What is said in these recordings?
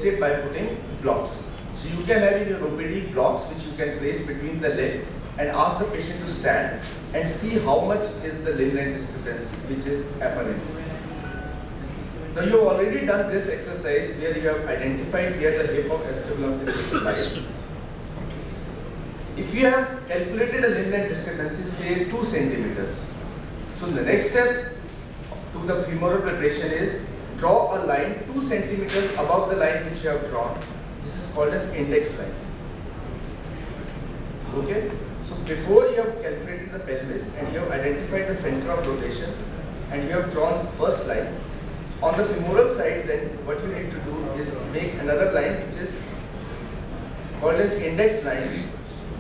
test it by putting blocks. So you can have in your OPD blocks which you can place between the leg and ask the patient to stand and see how much is the limb length discrepancy which is apparent. Now you have already done this exercise where you have identified where the hip of acetabulum is going to lie. If you have calculated a limb length discrepancy, say 2 centimeters. So the next step to the femoral preparation is draw a line 2 centimeters above the line which you have drawn. This is called as index line. Okay? So before you have calculated the pelvis and you have identified the center of rotation and you have drawn first line, on the femoral side then what you need to do is make another line which is called as index line,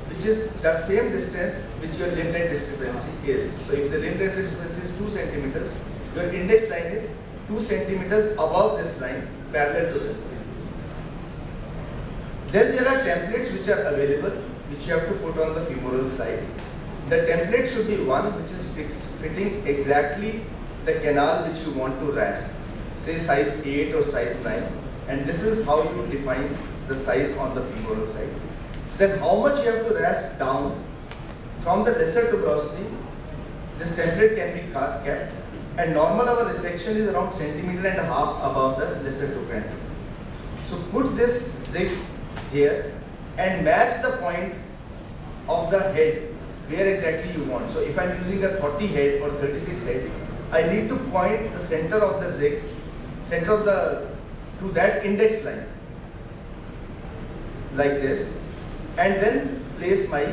which is the same distance which your limb length discrepancy is. So if the limb length discrepancy is 2 centimeters, your index line is 2 centimeters above this line, parallel to this line. Then there are templates which are available, which you have to put on the femoral side. The template should be one which is fitting exactly the canal which you want to rasp, say size 8 or size 9, and this is how you define the size on the femoral side. Then how much you have to rasp down from the lesser tuberosity, this template can be kept, and normal our resection is around 1.5 centimeters above the lesser trochanter. So put this zig here and match the point of the head where exactly you want. So if I am using a 40 head or 36 head, I need to point the center of the zig, to that index line like this, and then place my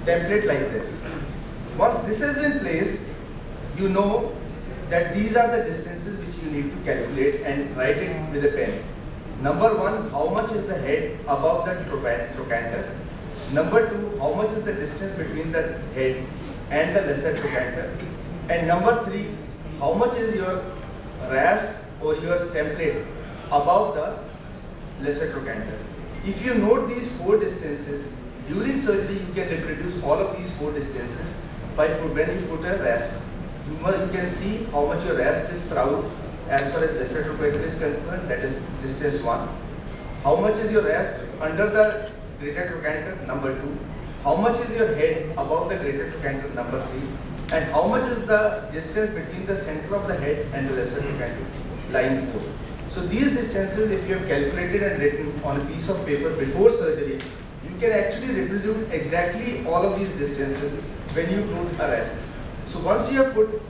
template like this. Once this has been placed, you know that these are the distances which you need to calculate and write it with a pen. Number 1, how much is the head above the trochanter? Number 2, how much is the distance between the head and the lesser trochanter? And number 3, how much is your rasp or your template above the lesser trochanter? If you note these 4 distances, during surgery you can reproduce all of these 4 distances by when you put a rasp. You can see how much your rasp is proud as far as lesser trochanter is concerned, that is distance 1. How much is your rasp under the greater trochanter? Number 2. How much is your head above the greater trochanter? Number 3. And how much is the distance between the center of the head and the lesser trochanter? Line 4. So these distances, if you have calculated and written on a piece of paper before surgery, you can actually represent exactly all of these distances when you put a rasp. So once you have put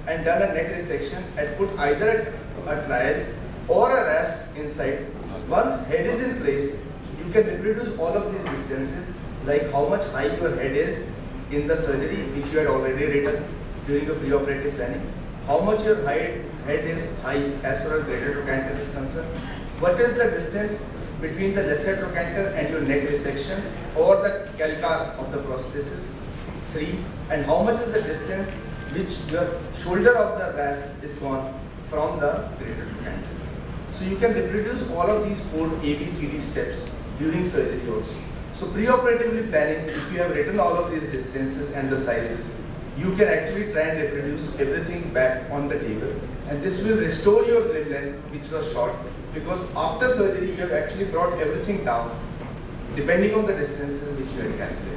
and done a neck resection and put either a trial or a rasp inside, once head is in place, you can reproduce all of these distances, like how much high your head is in the surgery, which you had already written during the preoperative planning, how much your head is high as far as greater trochanter is concerned, what is the distance between the lesser trochanter and your neck resection or the calcar of the prosthesis, 3, and how much is the distance which your shoulder of the rasp is gone from the greater trochanter. So you can reproduce all of these 4 ABCD steps during surgery also. So preoperatively planning, if you have written all of these distances and the sizes, you can actually try and reproduce everything back on the table, and this will restore your limb length which was short, because after surgery you have actually brought everything down depending on the distances which you had calculated.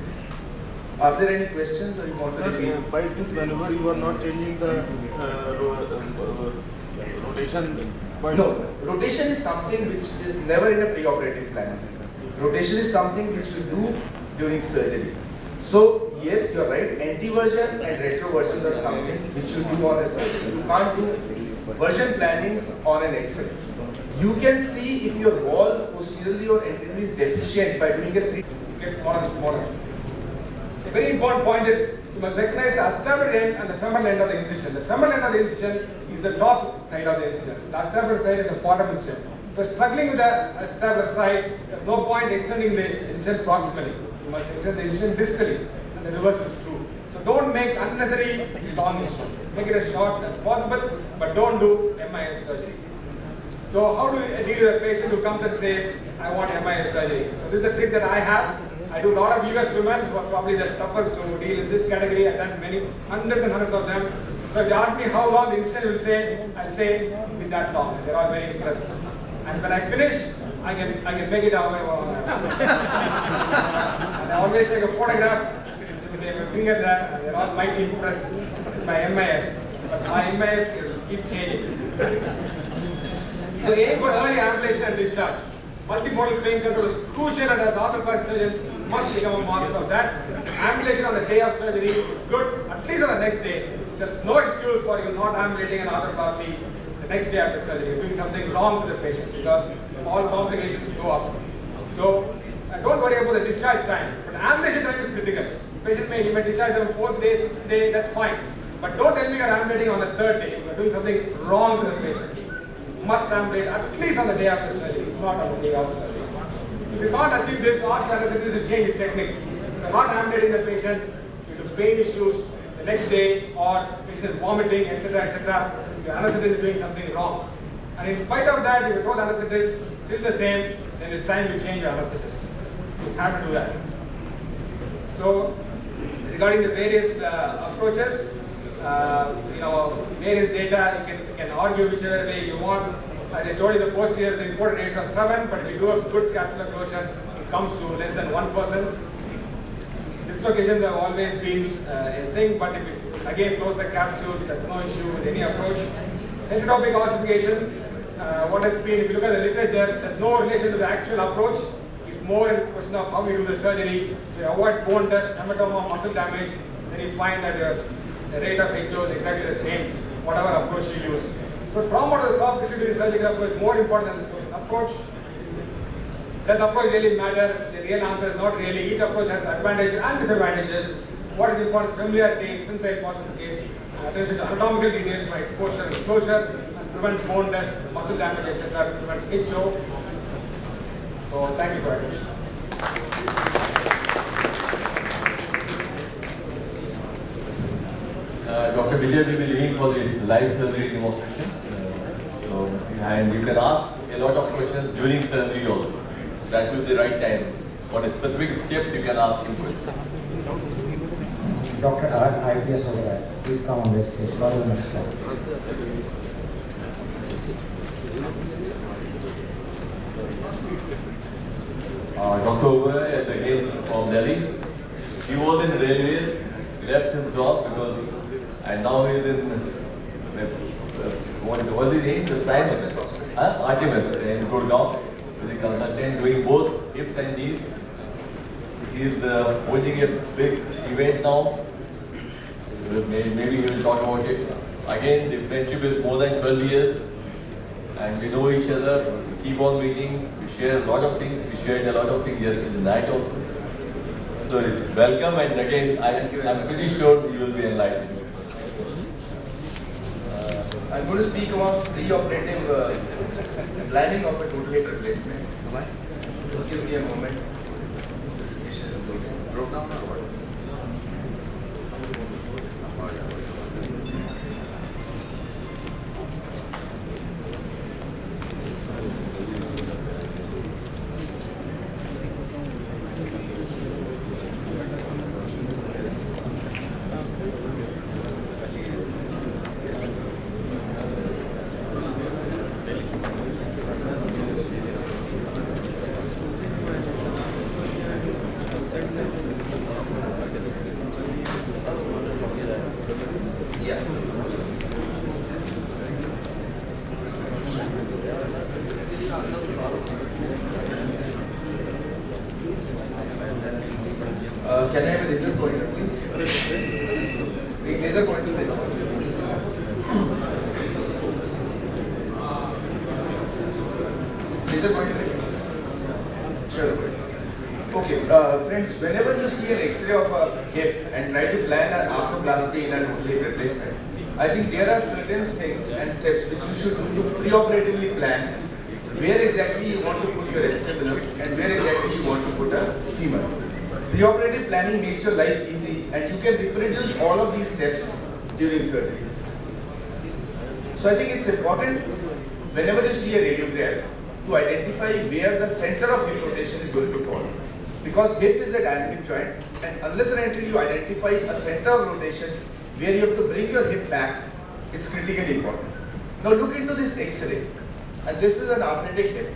Are there any questions or you want to repeat? By this maneuver you are not changing the rotation? No, rotation is something which is never in a preoperative plan. Rotation is something which you do during surgery. So yes, you are right, anteversion and retroversions are something which you do on a surgery. You can't do version plannings on an X-ray. You can see if your wall posteriorly or anteriorly is deficient by doing a 3. It gets smaller and smaller. A very important point is you must recognize the acetabular end and the femoral end of the incision. The femoral end of the incision is the top side of the incision. The acetabular side is the bottom incision. If you are struggling with the acetabular side, there is no point extending the incision proximally. You must extend the incision distally, and the reverse is true. So don't make unnecessary long incisions. Make it as short as possible, but don't do MIS surgery. So how do you deal with a patient who comes and says, I want MIS surgery? So this is a trick that I have. I do a lot of US women who are probably the toughest to deal in this category. I've done many hundreds and hundreds of them. So if they ask me how long the incision will say, I'll say with that long. And they're all very impressed. And when I finish, I can make it out. And I always take a photograph with my finger there, and they're all mighty impressed with my MIS. But my MIS keeps changing. So aim for early ambulation and discharge. Multimodal pain control is crucial, and as arthroplasty surgeons must become a master of that. Ambulation on the day of surgery is good, at least on the next day. There's no excuse for you not ambulating an arthroplasty the next day after surgery. You're doing something wrong to the patient because all complications go up. So don't worry about the discharge time, but ambulation time is critical. Patient may discharge on the 4th day, 6th day, that's fine. But don't tell me you're ambulating on the 3rd day. You're doing something wrong to the patient. You must ambulate at least on the day after surgery, if not on the day of surgery. If you can't achieve this, ask the anesthetist to change his techniques. If you're not ambulating the patient due to pain issues the next day, or patient is vomiting, etc., etc., the anesthetist is doing something wrong. And in spite of that, if you told anesthetist still the same, then it's time you change your anesthetist. You have to do that. So, regarding the various approaches, various data, you can argue whichever way you want. As I told you, the posterior, the reported rates are 7, but if you do a good capsular closure, it comes to less than 1%. Dislocations have always been a thing, but if you again close the capsule, there's no issue with any approach. Endotopic ossification, what has been, if you look at the literature, there's no relation to the actual approach. It's more a question of how you do the surgery. So you avoid bone dust, hematoma, muscle damage, then you find that the rate of HO is exactly the same, whatever approach you use. So trauma to the soft tissue during surgical approach is more important than the closure approach. Does approach really matter? The real answer is not really. Each approach has advantages and disadvantages. What is important? Familiarity, inside possible case, attention to anatomical details for exposure and closure, and prevent bone dust, muscle damage, etc. Prevent HO. So thank you for your attention. Dr. Vijay will be leaving for the live surgery demonstration. And you can ask a lot of questions during surgery also. That will be the right time. On a specific steps, you can ask him questions. Dr. IPS Oberoi, please come on this stage for the next step. Dr. Oberoi is again from Delhi. He was in railways, left his job and now he is in what was his name? The prime Artemis in Gurgaon, with a consultant doing both hips and knees. He is holding a big event now. Maybe he will talk about it. Again, the friendship is more than 12 years, and we know each other. We keep on meeting. We share a lot of things. We shared a lot of things yesterday night also. So welcome, and again, I'm pretty sure you will be enlightened. I'm going to speak about pre-operative planning of a total hip replacement. Just give me a moment. This patient is broke down or what? Can I have a laser pointer, please? Laser pointer. Laser pointer. Sure. Okay, friends, whenever you see an X-ray of a hip and try to plan an arthroplasty in a total hip replacement, I think there are certain things and steps which you should do to pre-operatively plan where exactly you want to put your vestibular and where exactly you want to put a femur. Preoperative planning makes your life easy, and you can reproduce all of these steps during surgery. So I think it's important whenever you see a radiograph to identify where the center of hip rotation is going to fall. Because hip is a dynamic joint, and unless and until you identify a center of rotation, where you have to bring your hip back, it's critically important. Now look into this X-ray, and this is an arthritic hip.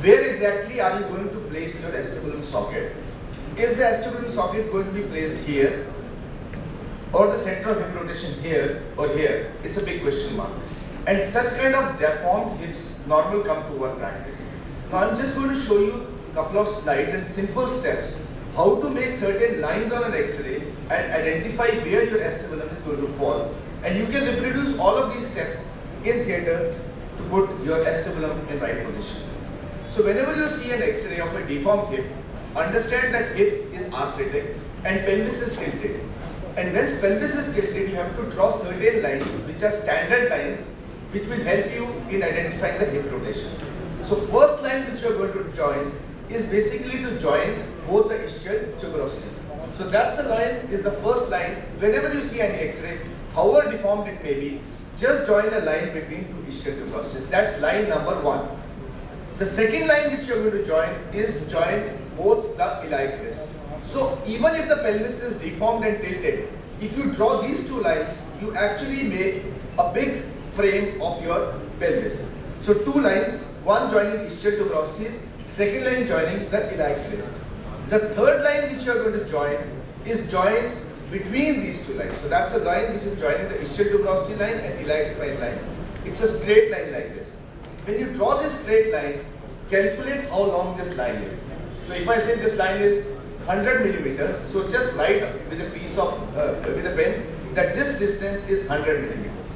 Where exactly are you going to place your acetabulum socket? Is the acetabulum socket going to be placed here, or the center of hip rotation here or here? It's a big question mark. And such kind of deformed hips normal come to our practice. Now I'm just going to show you a couple of slides and simple steps how to make certain lines on an X-ray and identify where your acetabulum is going to fall. And you can reproduce all of these steps in theatre to put your acetabulum in right position. So whenever you see an X-ray of a deformed hip, understand that hip is arthritic and pelvis is tilted. And when pelvis is tilted, you have to draw certain lines which are standard lines which will help you in identifying the hip rotation. So first line which you are going to join is basically to join both the ischial tuberosities. So that's the line, is the first line. Whenever you see any X-ray, however deformed it may be, just join a line between two ischial tuberosities. That's line number 1. The second line which you are going to join is join both the iliac crest. So even if the pelvis is deformed and tilted, if you draw these two lines, you actually make a big frame of your pelvis. So two lines, one joining ischial tuberosities, second line joining the iliac crest. The third line which you are going to join is joined between these two lines. So that's a line which is joining the ischial tuberosity line and iliac spine line. It's a straight line like this. When you draw this straight line, calculate how long this line is. So if I say this line is 100 millimeters, so just write with a piece of, with a pen that this distance is 100 millimeters.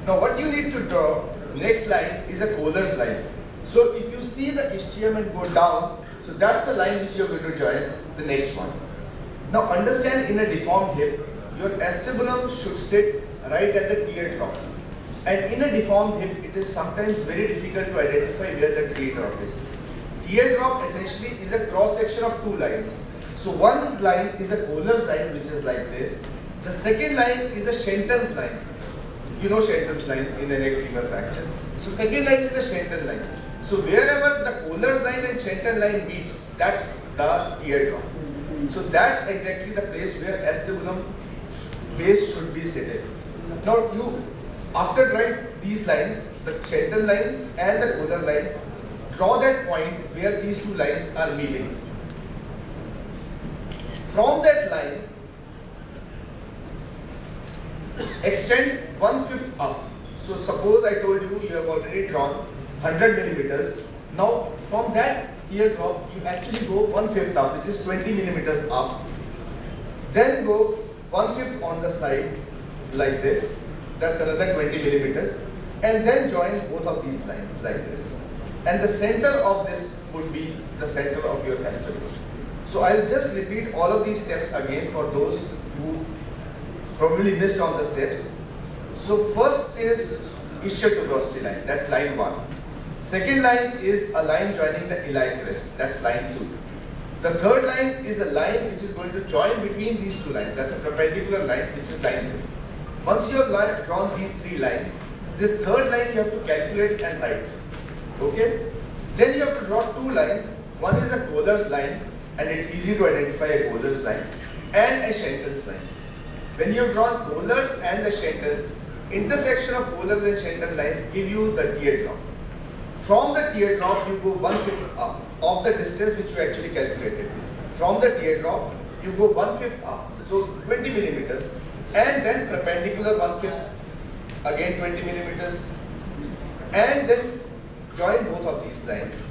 Now what you need to draw, next line is a Kohler's line. So if you see the ischium and go down, so that's a line which you are going to join the next one. Now understand, in a deformed hip, your acetabulum should sit right at the teardrop. And in a deformed hip, it is sometimes very difficult to identify where the teardrop is. Teardrop essentially is a cross section of two lines. So one line is a Kohler's line, which is like this. The second line is a Shenton's line. You know Shenton's line in a neck femur fracture. So second line is a Shenton line. So wherever the Kohler's line and Shenton line meets, that's the teardrop. So that's exactly the place where acetabulum base should be seated. Now you, after drawing these lines, the Shenton line and the Kohler line, draw that point where these two lines are meeting. From that line, extend 1/5 up. So suppose I told you you have already drawn 100 millimeters. Now from that teardrop, you actually go 1/5 up, which is 20 millimeters up. Then go 1/5 on the side like this. That's another 20 millimeters. And then join both of these lines like this. And the center of this would be the center of your acetabulum. So I'll just repeat all of these steps again for those who probably missed on the steps. So first is ischial tuberosity line, that's line 1. Second line is a line joining the iliac crest, that's line 2. The third line is a line which is going to join between these two lines, that's a perpendicular line, which is line 3. Once you have drawn these three lines, this third line you have to calculate and write. Okay? Then you have to draw two lines. One is a Kohler's line, and it's easy to identify a Kohler's line, and a Shenton's line. When you have drawn Kohler's and the Shenton, intersection of Kohler's and Shenton lines give you the teardrop. From the teardrop, you go 1/5 up of the distance which you actually calculated. From the teardrop, you go 1/5 up, so 20 millimeters, and then perpendicular 1/5, again 20 millimeters, and then join both of these lines.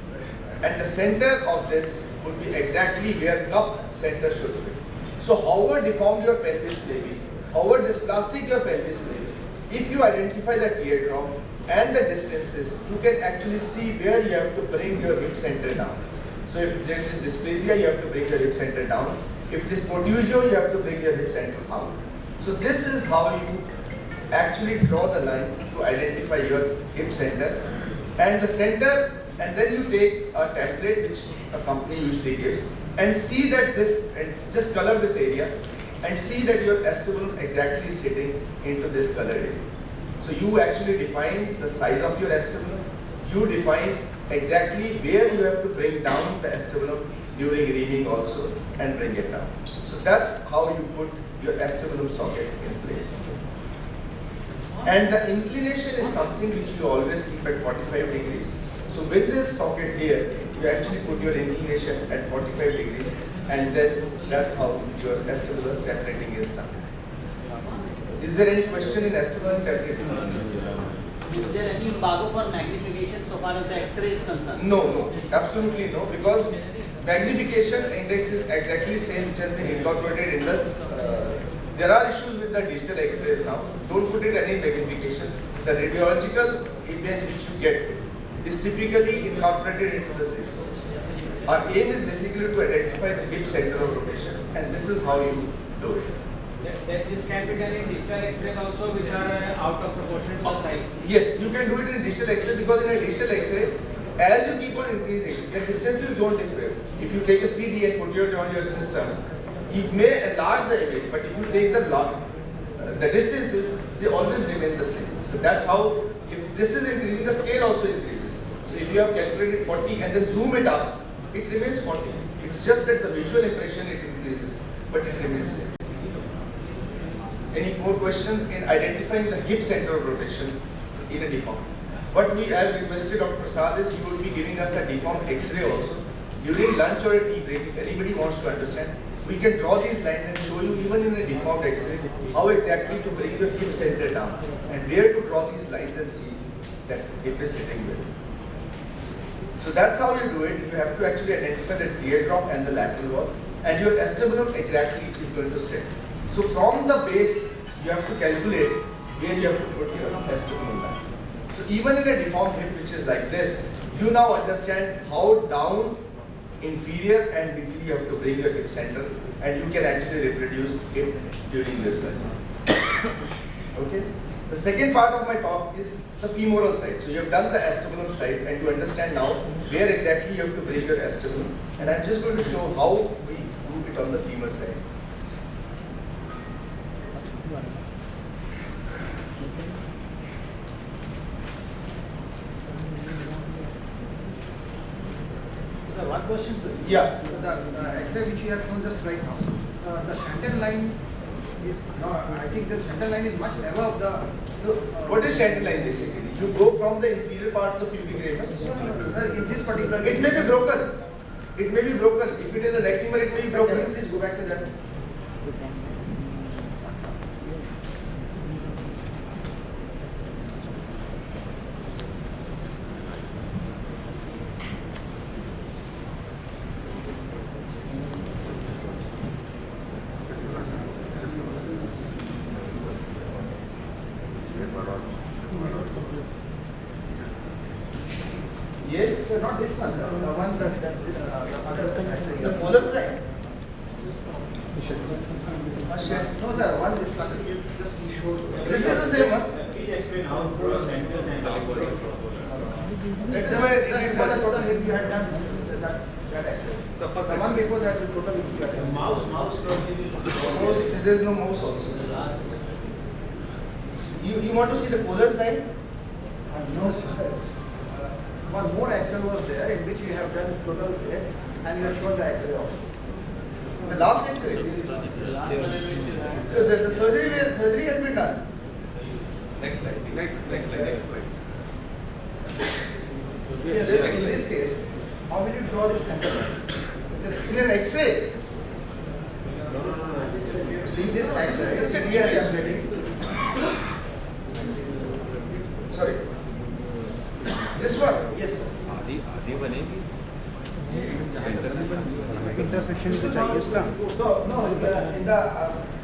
And the center of this would be exactly where cup center should fit. So however deformed your pelvis may be, however dysplastic your pelvis may be, if you identify the teardrop and the distances, you can actually see where you have to bring your hip center down. So if there is dysplasia, you have to bring your hip center down. If it is protrusion, you have to bring your hip center out. So this is how you actually draw the lines to identify your hip center and the center, and then you take a template which a company usually gives and see that this, and just color this area and see that your acetabulum exactly sitting into this colored area. So you actually define the size of your acetabulum, you define exactly where you have to bring down the acetabulum during reaming also and bring it down. So that's how you put your acetabulum socket in place. And the inclination is something which you always keep at 45 degrees. So with this socket here, you actually put your inclination at 45 degrees, and then that's how your vestibular tabrating is done. Is there any question in vestibular tabrating? Is there any embargo for magnification so far as the X-ray is concerned? No, absolutely no, because magnification index is exactly same which has been incorporated in the. There are issues with the digital X-rays now. Don't put it any magnification. The radiological image which you get is typically incorporated into the SIGs also. Our aim is basically to identify the hip center of rotation, and this is how you do it. That this can be done in digital X-ray also, which are out of proportion to the size. Yes, you can do it in digital X-ray, because in a digital X-ray, as you keep on increasing, the distances don't differ. If you take a CD and put it on your system, it may enlarge the image, but if you take the distances, they always remain the same. So that's how, if this is increasing, the scale also increases. So if you have calculated 40 and then zoom it up, it remains 40. It's just that the visual impression it increases, but it remains same. Any more questions in identifying the hip center of rotation in a deformed? What we have requested Dr. Prasad is he will be giving us a deformed X-ray also. During lunch or a tea break, if anybody wants to understand, we can draw these lines and show you even in a deformed X-ray how exactly to bring your hip center down and where to draw these lines and see that hip is sitting well. So that's how you do it. You have to actually identify the teardrop and the lateral wall, and your acetabulum exactly is going to sit. So from the base, you have to calculate where you have to put your acetabulum line. So even in a deformed hip which is like this, you now understand how down, inferior and middle you have to bring your hip center, and you can actually reproduce it during your surgery. Okay. The second part of my talk is the femoral side. So you have done the acetabulum side, and you understand now where exactly you have to bring your acetabulum. And I'm just going to show how we do it on the femur side. Sir, one question, sir. Yeah. So the X-ray which you have shown just right now, the Shantel line is, I think the Shantel line is much above the. What is Shantel line basically? You go from the inferior part of the pubic ramus. In this particular case, It may be broken. It may be broken. If it is a neck femur, it may be sir, can broken. you please go back to that? Yes. So not this one, sir. The one that this the other X-ray. The polar line. No, sir. One this classic you just you showed. This is the same one. Please explain how polar center and outward. That is Just, why just for the total hip you had done that X-ray. The one before that the total hip you had done. Mouse crossing is mouse, there is no mouse also. You want to see the polar line? No, sir. One more X-ray was there in which you have done total hip and you have shown the X-ray also. The last X-ray. The surgery has been done. Next slide. Yes, in this case, how will you draw this center line? In an X-ray. You see this X-ray, Just a we are image. calculating. Sorry. This one. Yes, sir. Intersection भी चाहिए उसका So, no, in the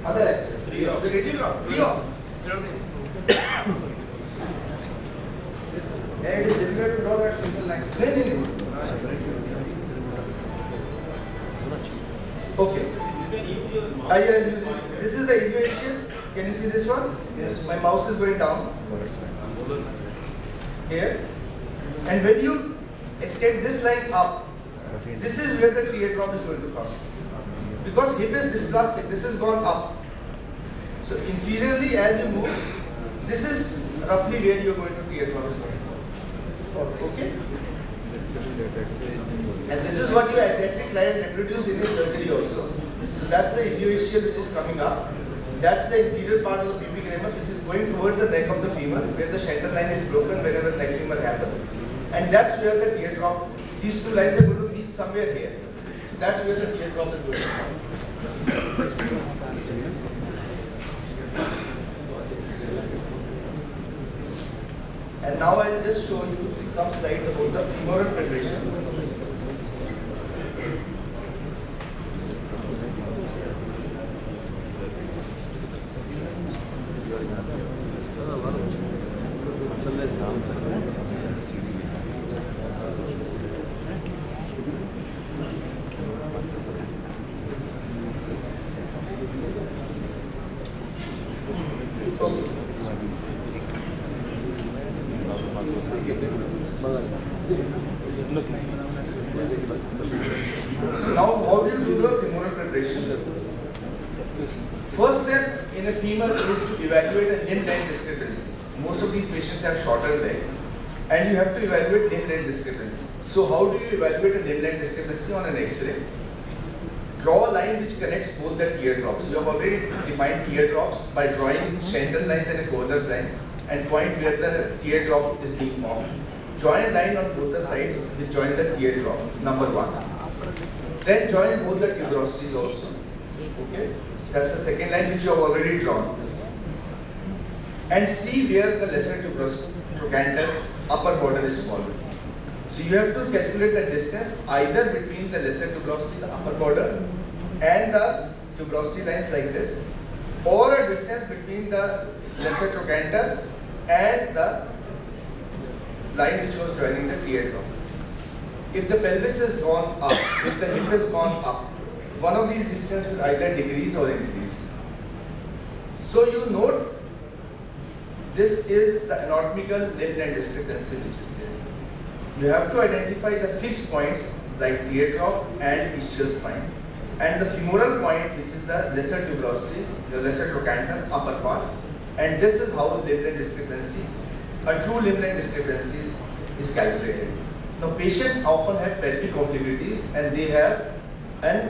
other X-ray. The radiograph. Beyond. Where it is difficult to draw that simple line. No. Okay. I am using. This is the ilioischial. Can you see this one? Yes. My mouse is going down. Here. And when you extend this line up, this is where the teardrop is going to come. Because hip is dysplastic, this has gone up. So inferiorly as you move, this is roughly where you are going to teardrop is going to fall. Okay? And this is what you exactly try and reproduce in a surgery also. So that's the ilioischial which is coming up. That's the inferior part of the pubic ramus which is going towards the neck of the femur, where the center line is broken whenever neck femur happens. And that's where the teardrop, these two lines are going to meet somewhere here. So that's where the teardrop is going to come. And now I'll just show you some slides about the femoral preparation. So now how do you do the femoral preparation? First step in a femur is to evaluate a limb length discrepancy. Most of these patients have shorter leg and you have to evaluate limb length discrepancy. So how do you evaluate a limb length discrepancy on an X-ray? Draw a line which connects both the teardrops. You have already defined teardrops by drawing Shenton lines and a Kohler's line and point where the teardrop is being formed. Join a line on both the sides which join the teardrop, number 1. Then join both the tuberosities also. Okay, that's the second line which you have already drawn. And see where the lesser trochanter upper border is formed. So you have to calculate the distance either between the lesser tuberosity, the upper border, and the tuberosity lines like this, or a distance between the lesser trochanter and the line which was joining the teardrop. If the pelvis has gone up, if the hip has gone up, one of these distance will either decrease or increase. So you note this is the anatomical limb length discrepancy which is there. You have to identify the fixed points like teardrop and ischial spine, and the femoral point which is the lesser tuberosity, the lesser trochanter, upper part, and this is how limb length discrepancy, a true limb length discrepancy is calculated. Now patients often have pelvic obliquities and they have an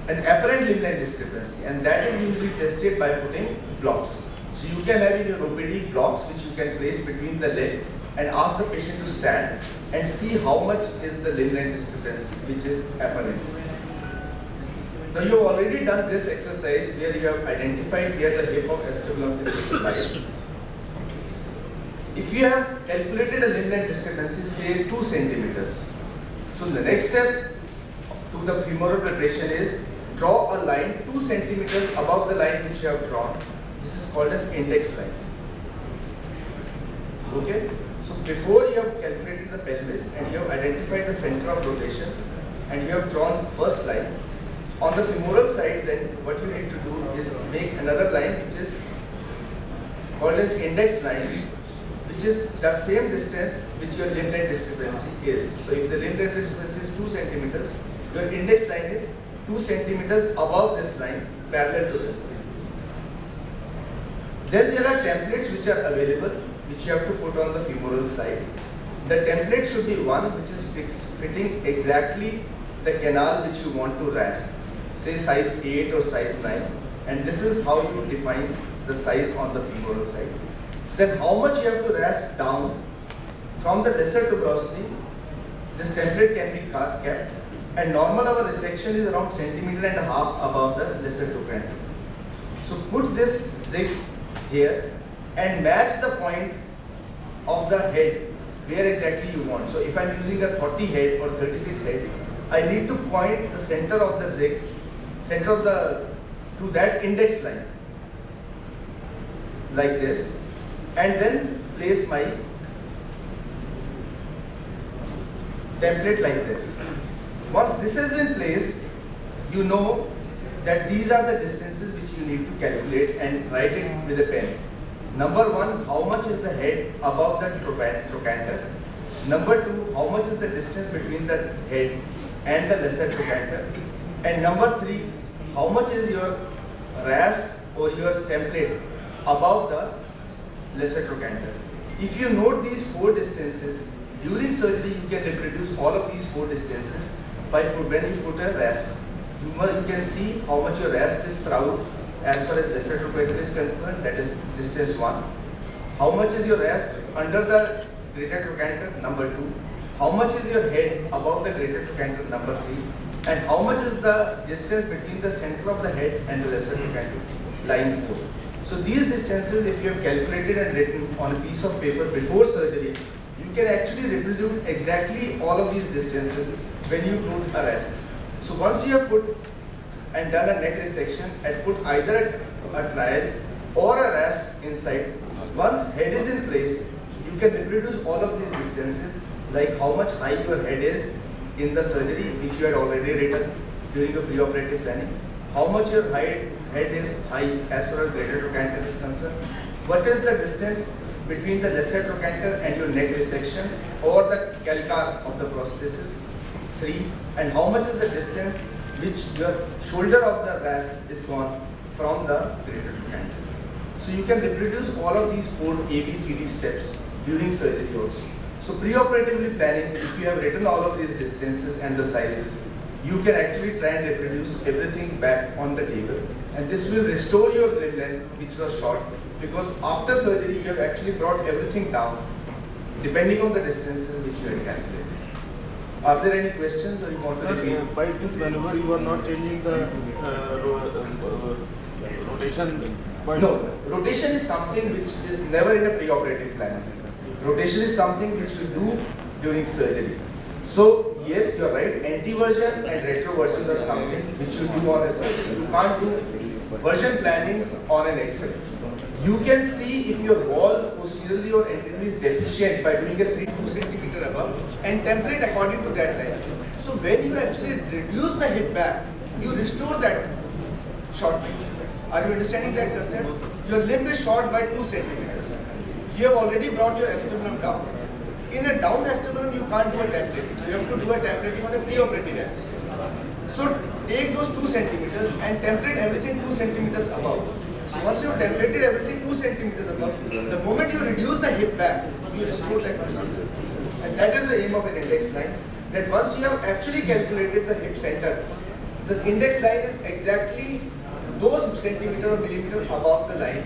apparent limb length discrepancy, and that is usually tested by putting blocks. So you can have in your OPD blocks which you can place between the leg and ask the patient to stand and see how much is the limb length discrepancy which is apparent. Now you have already done this exercise where you have identified where the hip of acetabulum is going to lie. If you have calculated a limb length discrepancy, say 2 centimeters, so the next step to the femoral preparation is draw a line 2 centimeters above the line which you have drawn. This is called as index line. Okay? So before you have calculated the pelvis and you have identified the center of rotation and you have drawn first line, on the femoral side then what you need to do is make another line which is called as index line, which is the same distance which your limb length discrepancy is. So if the limb length discrepancy is 2 centimeters, your index line is 2 centimeters above this line, parallel to this line. Then there are templates which are available, which you have to put on the femoral side. The template should be one which is fitting exactly the canal which you want to rasp, say size 8 or size 9, and this is how you define the size on the femoral side. Then how much you have to rasp down from the lesser tuberosity, this template can be kept, and normal our resection is around 1.5 centimeters above the lesser trochanter. So put this zig here and match the point of the head where exactly you want. So if I am using a 40 head or 36 head, I need to point the center of the zig, to that index line like this, and then place my template like this. Once this has been placed, you know that these are the distances which you need to calculate and write it with a pen. Number 1, how much is the head above the trochanter? Number 2, how much is the distance between the head and the lesser trochanter? And number 3, how much is your rasp or your template above the lesser trochanter? If you note these 4 distances, during surgery you can reproduce all of these 4 distances by when you put a rasp. You can see how much your rasp is proud as far as lesser trochanter is concerned, that is distance 1. How much is your rasp under the greater trochanter? Number 2. How much is your head above the greater trochanter? Number 3. And how much is the distance between the center of the head and the lesser trochanter? Line 4. So these distances, if you have calculated and written on a piece of paper before surgery, you can actually represent exactly all of these distances when you put a rasp. So once you have put and done a neck resection and put either a trial or a rasp inside, once head is in place, you can reproduce all of these distances, like how much high your head is in the surgery, which you had already written during the preoperative planning, how much your head is high as far as greater trochanter is concerned, what is the distance between the lesser trochanter and your neck resection or the calcar of the prosthesis, 3, and how much is the distance which your shoulder of the rasp is gone from the greater trochanter. So you can reproduce all of these 4 ABCD steps during surgery also. So preoperatively planning, if you have written all of these distances and the sizes, you can actually try and reproduce everything back on the table, and this will restore your limb length which was short, because after surgery you have actually brought everything down depending on the distances which you had calculated. Are there any questions or you want to repeat? By this maneuver you are not changing the rotation point? No, rotation is something which is never in a preoperative plan. Rotation is something which you do during surgery. So yes, you are right, anteversion and retroversions are something which you do on a surgery. You can't do version plannings on an X-ray. You can see if your wall posteriorly or anteriorly is deficient by doing a 3 to 2 centimeter above and template according to that line. So when you actually reduce the hip back, you restore that shortening. Are you understanding that concept? Your limb is short by 2 centimeters. You have already brought your acetabulum down. In a down acetabulum, you can't do a templating. You have to do a templating on the preoperative ends. So take those 2 centimeters and template everything 2 centimeters above. So once you have templated everything 2 centimeters above, the moment you reduce the hip back, you restore that 2 centimeters. And that is the aim of an index line, that once you have actually calculated the hip center, the index line is exactly those centimeter or millimeter above the line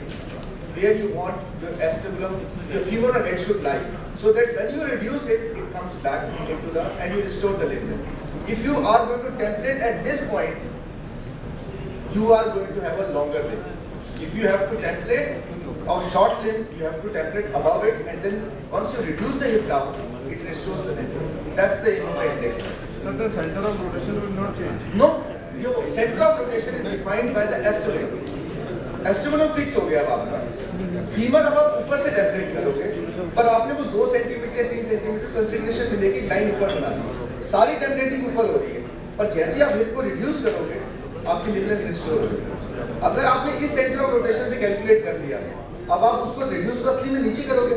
where you want your acetabulum, your femur or head should lie. So that when you reduce it, it comes back into the, and you restore the limb length. If you are going to template at this point, you are going to have a longer limb. If you have to template a short limb, you have to template above it, and then once you reduce the hip down, it restores the limb. That's the aim of the index line. So the center of rotation will not change? No, your center of rotation is defined by the acetabulum. Acetabulum fix हो गया अब आपका. Femur अब आप ऊपर से template करोगे, पर आपने वो 2 सेंटीमीटर या 3 सेंटीमीटर कंसीडरेशन में लेके लाइन ऊपर बना दी. सारी टेम्पलेटिंग ऊपर हो रही है, पर जैसे आप हिप को रिड्यूस करोगे, आपकी लिम्ब लेंथ रिस्टोर हो जाएगी. अगर आपने इस सेंटर ऑफ रोटेशन से कैलकुलेट कर लिया, अब आप उसको रिड्यूस प्लसली में नीचे करोगे,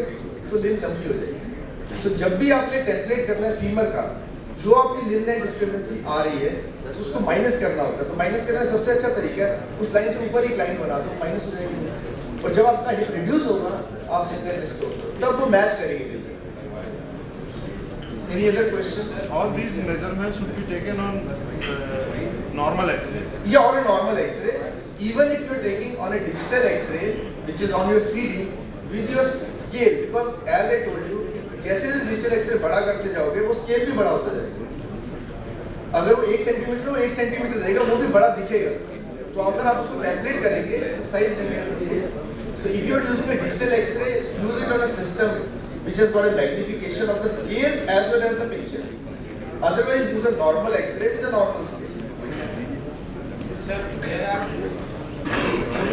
तो लिम्ब लंबी हो जाएगी. सो जब भी आपने टेम्पलेट करना है फीमर का, जो आपकी लिम्ब लेंथ डिस्क्रिपेंसी आ रही है, उसको माइनस करना होता है. तो माइनस करने का सबसे अच्छा तरीका है, उस लाइन से ऊपर एक लाइन बना दो, माइनस हो जाएगी. और जब आपका हिप रिड्यूस होगा, आप लिम्ब लेंथ रिस्टोर करो, तब वो मैच करेगी limb length. Any other questions? All these measurements should be taken on normal X-rays. Yeah, on a normal X-ray. Even if you are taking on a digital X-ray, which is on your CD, with your scale, because as I told you, जैसे digital x ray बड़ा करते जाओगे, वो scale भी बड़ा होता जाएगा. अगर वो 1 सेंटीमीटर हो 1 सेंटीमीटर रहेगा, वो भी बड़ा दिखेगा. तो अगर आप उसको टेम्पलेट करेंगे, तो size remains the same. So if you are using a digital X-ray, use it on a system which has got a magnification of the scale as well as the picture. Otherwise, use a normal X-ray with a normal scale. Sir, there are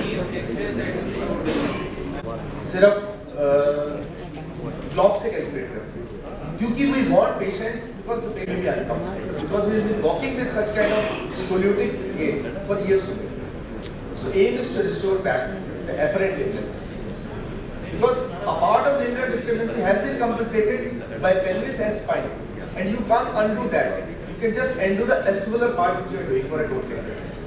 these X-rays that you showed. सिर्फ block से calculate करते हैं, क्योंकि we want patient because the patient may be uncomfortable because he has been walking with such kind of scoliotic gait for years together. So aim is to restore back the apparent limb length discrepancy, because a part of limb length discrepancy has been compensated by pelvis and spine, and you can't undo that. You can just undo the vestibular part which you are doing for a total limb length discrepancy.